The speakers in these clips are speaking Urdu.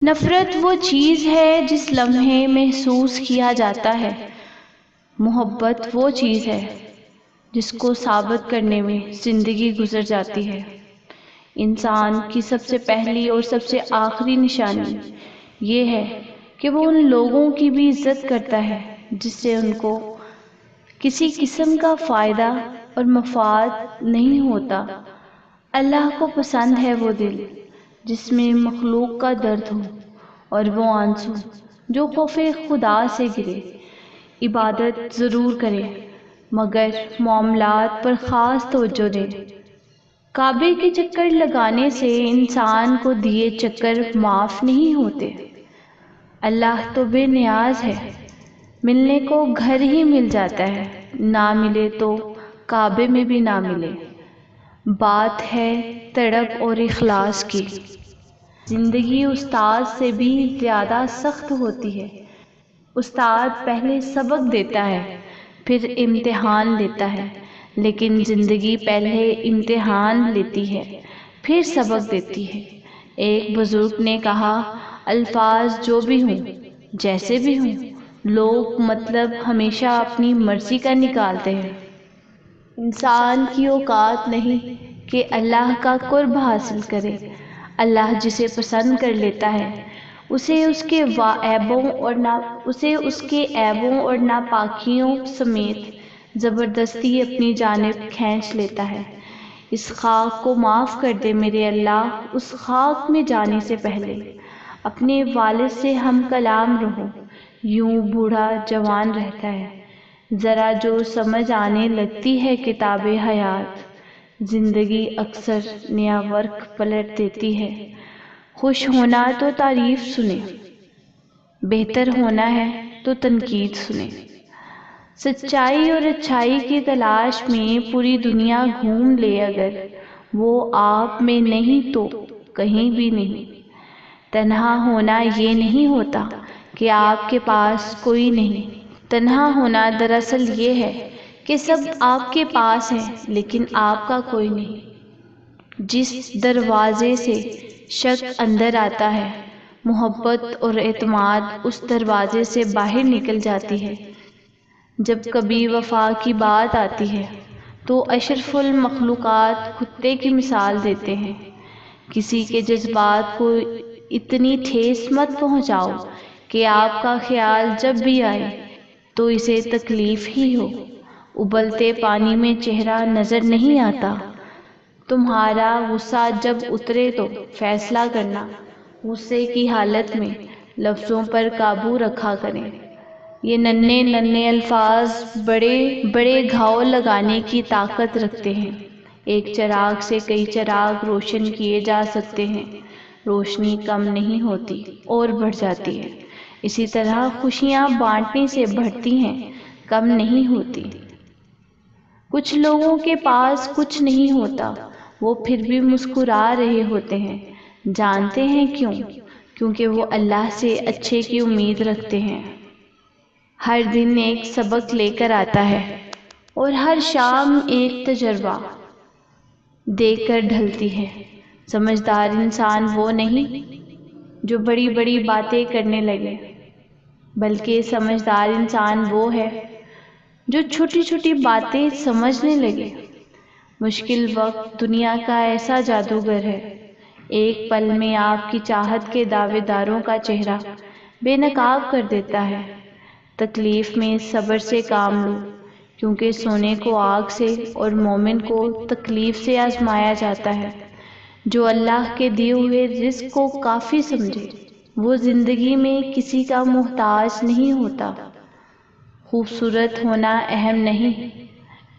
نفرت وہ چیز ہے جس لمحے محسوس کیا جاتا ہے، محبت وہ چیز ہے جس کو ثابت کرنے میں زندگی گزر جاتی ہے۔ انسان کی سب سے پہلی اور سب سے آخری نشانی یہ ہے کہ وہ ان لوگوں کی بھی عزت کرتا ہے جس سے ان کو کسی قسم کا فائدہ اور مفاد نہیں ہوتا۔ اللہ کو پسند ہے وہ دل جس میں مخلوق کا درد ہو، اور وہ آنسو جو خوف خدا سے گرے۔ عبادت ضرور کرے مگر معاملات پر خاص توجہ دے۔ کعبے کے چکر لگانے سے انسان کو دیے چکر معاف نہیں ہوتے۔ اللہ تو بے نیاز ہے، ملنے کو گھر ہی مل جاتا ہے، نہ ملے تو کعبے میں بھی نہ ملے۔ بات ہے تڑپ اور اخلاص کی۔ زندگی استاد سے بھی زیادہ سخت ہوتی ہے۔ استاد پہلے سبق دیتا ہے پھر امتحان لیتا ہے، لیکن زندگی پہلے امتحان لیتی ہے پھر سبق دیتی ہے۔ ایک بزرگ نے کہا، الفاظ جو بھی ہوں، جیسے بھی ہوں، لوگ مطلب ہمیشہ اپنی مرضی کا نکالتے ہیں۔ انسان کی اوقات نہیں کہ اللہ کا قرب حاصل کرے۔ اللہ جسے پسند کر لیتا ہے اسے اس کے عیبوں اور ناپاکیوں سمیت زبردستی اپنی جانب کھینچ لیتا ہے۔ اس خاک کو معاف کر دے میرے اللہ، اس خاک میں جانے سے پہلے اپنے والد سے ہم کلام رہو۔ یوں بوڑھا جوان رہتا ہے، ذرا جو سمجھ آنے لگتی ہے کتاب حیات، زندگی اکثر نیا ورق پلٹ دیتی ہے۔ خوش ہونا تو تعریف سنے، بہتر ہونا ہے تو تنقید سنے۔ سچائی اور اچھائی کی تلاش میں پوری دنیا گھوم لے، اگر وہ آپ میں نہیں تو کہیں بھی نہیں۔ تنہا ہونا یہ نہیں ہوتا کہ آپ کے پاس کوئی نہیں، تنہا ہونا دراصل یہ ہے کہ سب آپ کے پاس ہیں لیکن آپ کا کوئی نہیں۔ جس دروازے سے شک اندر آتا ہے، محبت اور اعتماد اس دروازے سے باہر نکل جاتی ہے۔ جب کبھی وفا کی بات آتی ہے تو اشرف المخلوقات کتے کی مثال دیتے ہیں۔ کسی کے جذبات کو اتنی ٹھیس مت پہنچاؤ کہ آپ کا خیال جب بھی آئے تو اسے تکلیف ہی ہو۔ ابلتے پانی میں چہرہ نظر نہیں آتا۔ تمہارا غصہ جب اترے تو فیصلہ کرنا۔ غصے کی حالت میں لفظوں پر قابو رکھا کریں۔ یہ ننھے ننھے الفاظ بڑے بڑے گھاؤ لگانے کی طاقت رکھتے ہیں۔ ایک چراغ سے کئی چراغ روشن کیے جا سکتے ہیں، روشنی کم نہیں ہوتی اور بڑھ جاتی ہے۔ اسی طرح خوشیاں بانٹنے سے بڑھتی ہیں، کم نہیں ہوتی۔ کچھ لوگوں کے پاس کچھ نہیں ہوتا، وہ پھر بھی مسکرا رہے ہوتے ہیں۔ جانتے ہیں کیوں؟ کیونکہ وہ اللہ سے اچھے کی امید رکھتے ہیں۔ ہر دن ایک سبق لے کر آتا ہے اور ہر شام ایک تجربہ دے کر ڈھلتی ہے۔ سمجھدار انسان وہ نہیں جو بڑی بڑی باتیں کرنے لگے، بلکہ سمجھدار انسان وہ ہے جو چھوٹی چھوٹی باتیں سمجھنے لگے۔ مشکل وقت دنیا کا ایسا جادوگر ہے، ایک پل میں آپ کی چاہت کے دعوے داروں کا چہرہ بے نقاب کر دیتا ہے۔ تکلیف میں صبر سے کام لو، کیونکہ سونے کو آگ سے اور مومن کو تکلیف سے آزمایا جاتا ہے۔ جو اللہ کے دیے ہوئے رزق کو کافی سمجھے وہ زندگی میں کسی کا محتاج نہیں ہوتا۔ خوبصورت ہونا اہم نہیں،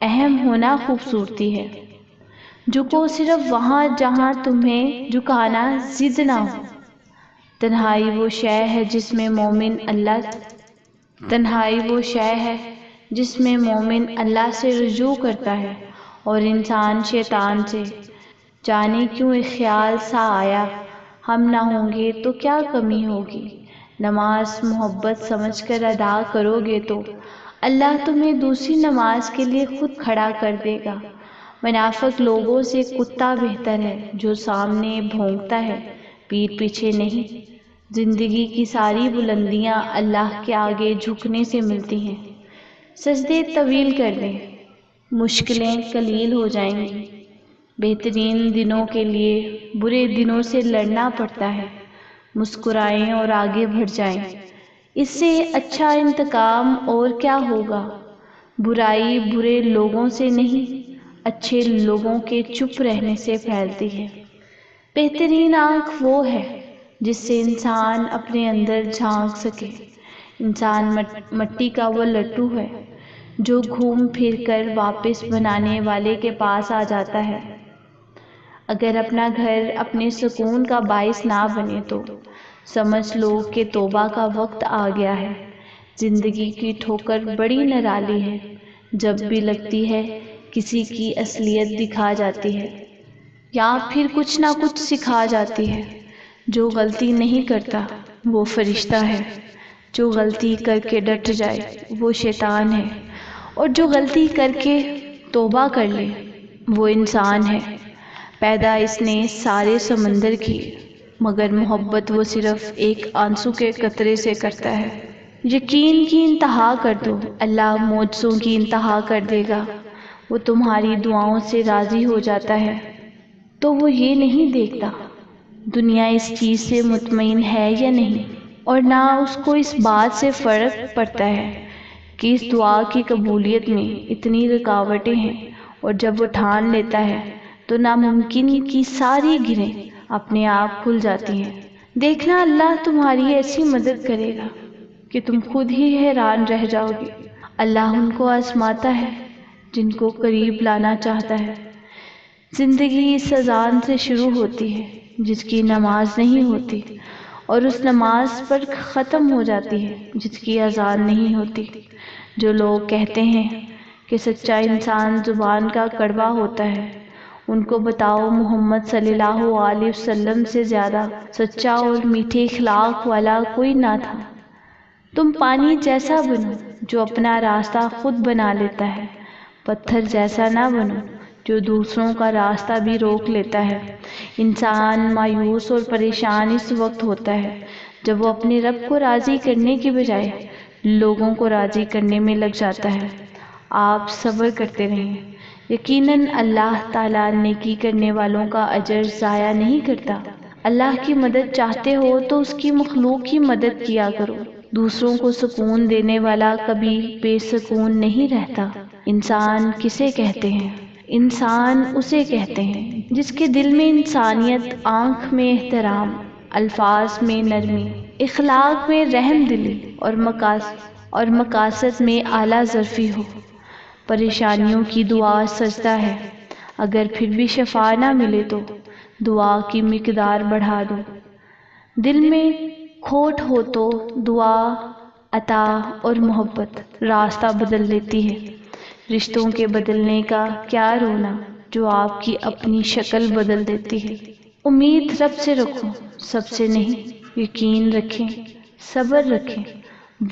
اہم ہونا خوبصورتی ہے۔ جھکو صرف وہاں جہاں تمہیں جھکانا ضد نہ ہو۔ تنہائی وہ شے ہے جس میں مومن اللہ سے رجوع کرتا ہے اور انسان شیطان سے۔ جانے کیوں ایک خیال سا آیا، ہم نہ ہوں گے تو کیا کمی ہوگی۔ نماز محبت سمجھ کر ادا کرو گے تو اللہ تمہیں دوسری نماز کے لیے خود کھڑا کر دے گا۔ منافق لوگوں سے کتا بہتر ہے جو سامنے بھونکتا ہے، پیٹھ پیچھے نہیں۔ زندگی کی ساری بلندیاں اللہ کے آگے جھکنے سے ملتی ہیں۔ سجدے طویل کر دیں، مشکلیں قلیل ہو جائیں گی۔ بہترین دنوں کے لیے برے دنوں سے لڑنا پڑتا ہے۔ مسکرائیں اور آگے بڑھ جائیں، اس سے اچھا انتقام اور کیا ہوگا۔ برائی برے لوگوں سے نہیں، اچھے لوگوں کے چپ رہنے سے پھیلتی ہے۔ بہترین آنکھ وہ ہے جس سے انسان اپنے اندر جھانک سکے۔ انسان مٹی کا وہ لٹو ہے جو گھوم پھر کر واپس بنانے والے کے پاس آ جاتا ہے۔ اگر اپنا گھر اپنے سکون کا باعث نہ بنے تو سمجھ لو کہ توبہ کا وقت آ گیا ہے۔ زندگی کی ٹھوکر بڑی نرالی ہے، جب بھی لگتی ہے کسی کی اصلیت دکھا جاتی ہے، یا پھر کچھ نہ کچھ سکھا جاتی ہے۔ جو غلطی نہیں کرتا وہ فرشتہ ہے، جو غلطی کر کے ڈٹ جائے وہ شیطان ہے، اور جو غلطی کر کے توبہ کر لے وہ انسان ہے۔ پیدا اس نے سارے سمندر کی، مگر محبت وہ صرف ایک آنسو کے قطرے سے کرتا ہے۔ یقین کی انتہا کر دو، اللہ معجزوں کی انتہا کر دے گا۔ وہ تمہاری دعاؤں سے راضی ہو جاتا ہے تو وہ یہ نہیں دیکھتا دنیا اس چیز سے مطمئن ہے یا نہیں، اور نہ اس کو اس بات سے فرق پڑتا ہے کہ اس دعا کی قبولیت میں اتنی رکاوٹیں ہیں، اور جب وہ ٹھان لیتا ہے تو ناممکن کی ساری گرہیں اپنے آپ کھل جاتی ہیں۔ دیکھنا اللہ تمہاری ایسی مدد کرے گا کہ تم خود ہی حیران رہ جاؤ گے۔ اللہ ان کو آزماتا ہے جن کو قریب لانا چاہتا ہے۔ زندگی اس اذان سے شروع ہوتی ہے جس کی نماز نہیں ہوتی، اور اس نماز پر ختم ہو جاتی ہے جس کی اذان نہیں ہوتی۔ جو لوگ کہتے ہیں کہ سچا انسان زبان کا کڑوا ہوتا ہے، ان کو بتاؤ محمد صلی اللہ علیہ وسلم سے زیادہ سچا اور میٹھے اخلاق والا کوئی نہ تھا۔ تم پانی جیسا بنو جو اپنا راستہ خود بنا لیتا ہے، پتھر جیسا نہ بنو جو دوسروں کا راستہ بھی روک لیتا ہے۔ انسان مایوس اور پریشان اس وقت ہوتا ہے جب وہ اپنے رب کو راضی کرنے کی بجائے لوگوں کو راضی کرنے میں لگ جاتا ہے۔ آپ صبر کرتے رہیں، یقیناً اللہ تعالیٰ نیکی کرنے والوں کا اجر ضائع نہیں کرتا۔ اللہ کی مدد چاہتے ہو تو اس کی مخلوق کی مدد کیا کرو۔ دوسروں کو سکون دینے والا کبھی بے سکون نہیں رہتا۔ انسان کسے کہتے ہیں؟ انسان اسے کہتے ہیں جس کے دل میں انسانیت، آنکھ میں احترام، الفاظ میں نرمی، اخلاق میں رحم دلی اور مقاصد میں اعلیٰ ظرفی ہو۔ پریشانیوں کی دعا سجدہ ہے، اگر پھر بھی شفا نہ ملے تو دعا کی مقدار بڑھا دو۔ دل میں کھوٹ ہو تو دعا، عطا اور محبت راستہ بدل دیتی ہے۔ رشتوں کے بدلنے کا کیا رونا جو آپ کی اپنی شکل بدل دیتی ہے۔ امید رب سے رکھو، سب سے نہیں۔ یقین رکھیں، صبر رکھیں،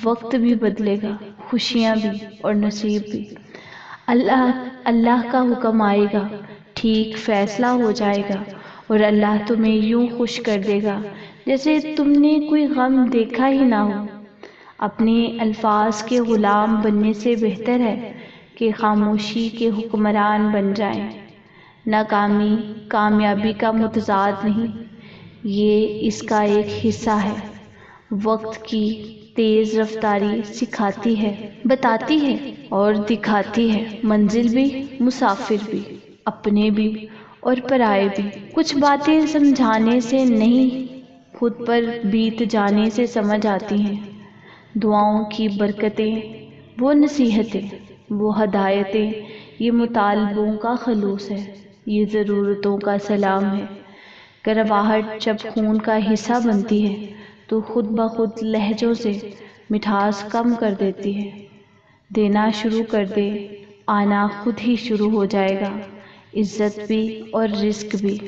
وقت بھی بدلے گا، خوشیاں بھی اور نصیب بھی۔ اللہ کا حکم آئے گا، ٹھیک فیصلہ ہو جائے گا، اور اللہ تمہیں یوں خوش کر دے گا جیسے تم نے کوئی غم دیکھا ہی نہ ہو۔ اپنے الفاظ کے غلام بننے سے بہتر ہے کہ خاموشی کے حکمران بن جائیں۔ ناکامی کامیابی کا متضاد نہیں، یہ اس کا ایک حصہ ہے۔ وقت کی تیز رفتاری سکھاتی ہے، بتاتی ہے اور دکھاتی ہے منزل بھی، مسافر بھی، اپنے بھی اور پرائے بھی۔ کچھ باتیں سمجھانے سے نہیں، خود پر بیت جانے سے سمجھ آتی ہیں۔ دعاؤں کی برکتیں، وہ نصیحتیں، وہ ہدایتیں، یہ مطالبوں کا خلوص ہے، یہ ضرورتوں کا سلام ہے۔ کرواہٹ جب خون کا حصہ بنتی ہے تو خود بخود لہجوں سے مٹھاس کم کر دیتی ہے۔ دینا شروع کر دے، آنا خود ہی شروع ہو جائے گا، عزت بھی اور رزق بھی۔